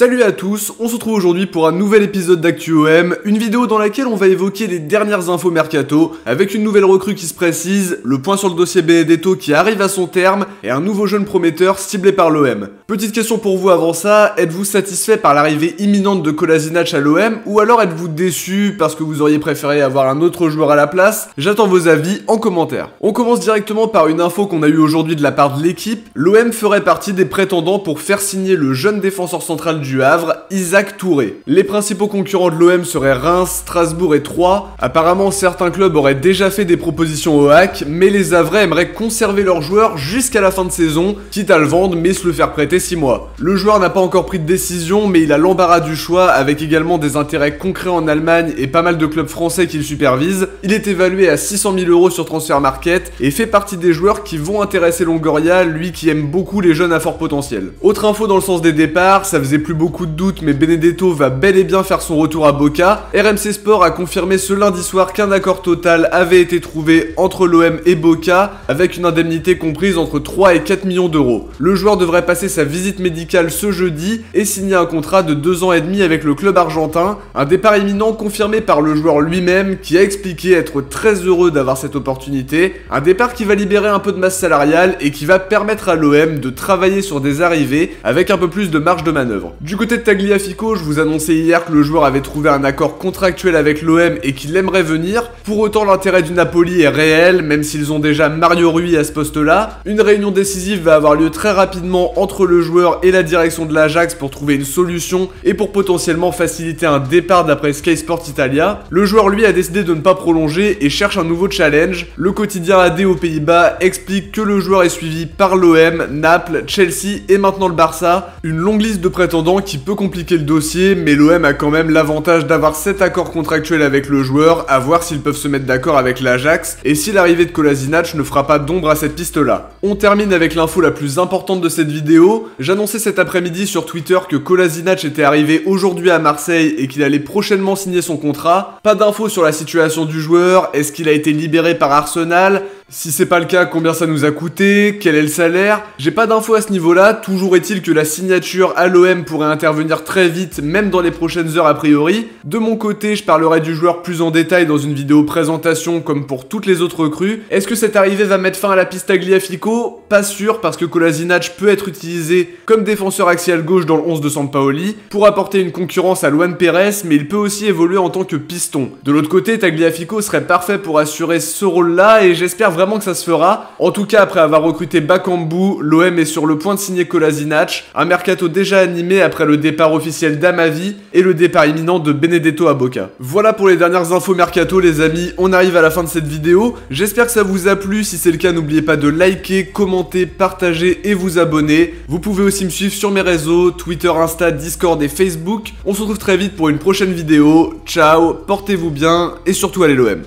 Salut à tous, on se retrouve aujourd'hui pour un nouvel épisode d'ActuOM, une vidéo dans laquelle on va évoquer les dernières infos mercato, avec une nouvelle recrue qui se précise, le point sur le dossier Benedetto qui arrive à son terme, et un nouveau jeune prometteur ciblé par l'OM. Petite question pour vous avant ça, êtes-vous satisfait par l'arrivée imminente de Kolasinac à l'OM, ou alors êtes-vous déçu parce que vous auriez préféré avoir un autre joueur à la place? J'attends vos avis en commentaire. On commence directement par une info qu'on a eue aujourd'hui de la part de l'équipe, l'OM ferait partie des prétendants pour faire signer le jeune défenseur central du Havre, Isaac Touré. Les principaux concurrents de l'OM seraient Reims, Strasbourg et Troyes. Apparemment, certains clubs auraient déjà fait des propositions au HAC, mais les Havrais aimeraient conserver leur joueur jusqu'à la fin de saison, quitte à le vendre mais se le faire prêter 6 mois. Le joueur n'a pas encore pris de décision, mais il a l'embarras du choix, avec également des intérêts concrets en Allemagne et pas mal de clubs français qui le supervisent. Il est évalué à 600 000 € sur Transfermarkt et fait partie des joueurs qui vont intéresser Longoria, lui qui aime beaucoup les jeunes à fort potentiel. Autre info dans le sens des départs, ça faisait plus beaucoup de doutes, mais Benedetto va bel et bien faire son retour à Boca. RMC Sport a confirmé ce lundi soir qu'un accord total avait été trouvé entre l'OM et Boca, avec une indemnité comprise entre 3 et 4 millions d'euros. Le joueur devrait passer sa visite médicale ce jeudi et signer un contrat de 2 ans et demi avec le club argentin. Un départ imminent confirmé par le joueur lui-même, qui a expliqué être très heureux d'avoir cette opportunité. Un départ qui va libérer un peu de masse salariale et qui va permettre à l'OM de travailler sur des arrivées avec un peu plus de marge de manœuvre. Du côté de Tagliafico, je vous annonçais hier que le joueur avait trouvé un accord contractuel avec l'OM et qu'il aimerait venir. Pour autant, l'intérêt du Napoli est réel, même s'ils ont déjà Mario Rui à ce poste-là. Une réunion décisive va avoir lieu très rapidement entre le joueur et la direction de l'Ajax pour trouver une solution et pour potentiellement faciliter un départ d'après Sky Sport Italia. Le joueur, lui, a décidé de ne pas prolonger et cherche un nouveau challenge. Le quotidien AD aux Pays-Bas explique que le joueur est suivi par l'OM, Naples, Chelsea et maintenant le Barça. Une longue liste de prétendants qui peut compliquer le dossier, mais l'OM a quand même l'avantage d'avoir cet accord contractuel avec le joueur, à voir s'ils peuvent se mettre d'accord avec l'Ajax, et si l'arrivée de Kolasinac ne fera pas d'ombre à cette piste-là. On termine avec l'info la plus importante de cette vidéo. J'annonçais cet après-midi sur Twitter que Kolasinac était arrivé aujourd'hui à Marseille et qu'il allait prochainement signer son contrat. Pas d'infos sur la situation du joueur, est-ce qu'il a été libéré par Arsenal? Si c'est pas le cas, combien ça nous a coûté? Quel est le salaire? J'ai pas d'infos à ce niveau-là, toujours est-il que la signature à l'OM pourrait intervenir très vite, même dans les prochaines heures a priori. De mon côté, je parlerai du joueur plus en détail dans une vidéo présentation comme pour toutes les autres recrues. Est-ce que cette arrivée va mettre fin à la piste Tagliafico? Pas sûr, parce que Kolasinac peut être utilisé comme défenseur axial gauche dans le 11 de Sampaoli, pour apporter une concurrence à Luan Pérez, mais il peut aussi évoluer en tant que piston. De l'autre côté, Tagliafico serait parfait pour assurer ce rôle-là, et j'espère vraiment que ça se fera. En tout cas, après avoir recruté Bakambu, l'OM est sur le point de signer Kolasinac, un mercato déjà animé après le départ officiel d'Amavi et le départ imminent de Benedetto à Boca. Voilà pour les dernières infos mercato les amis, on arrive à la fin de cette vidéo. J'espère que ça vous a plu, si c'est le cas n'oubliez pas de liker, commenter, partager et vous abonner. Vous pouvez aussi me suivre sur mes réseaux, Twitter, Insta, Discord et Facebook. On se retrouve très vite pour une prochaine vidéo. Ciao, portez-vous bien et surtout allez l'OM.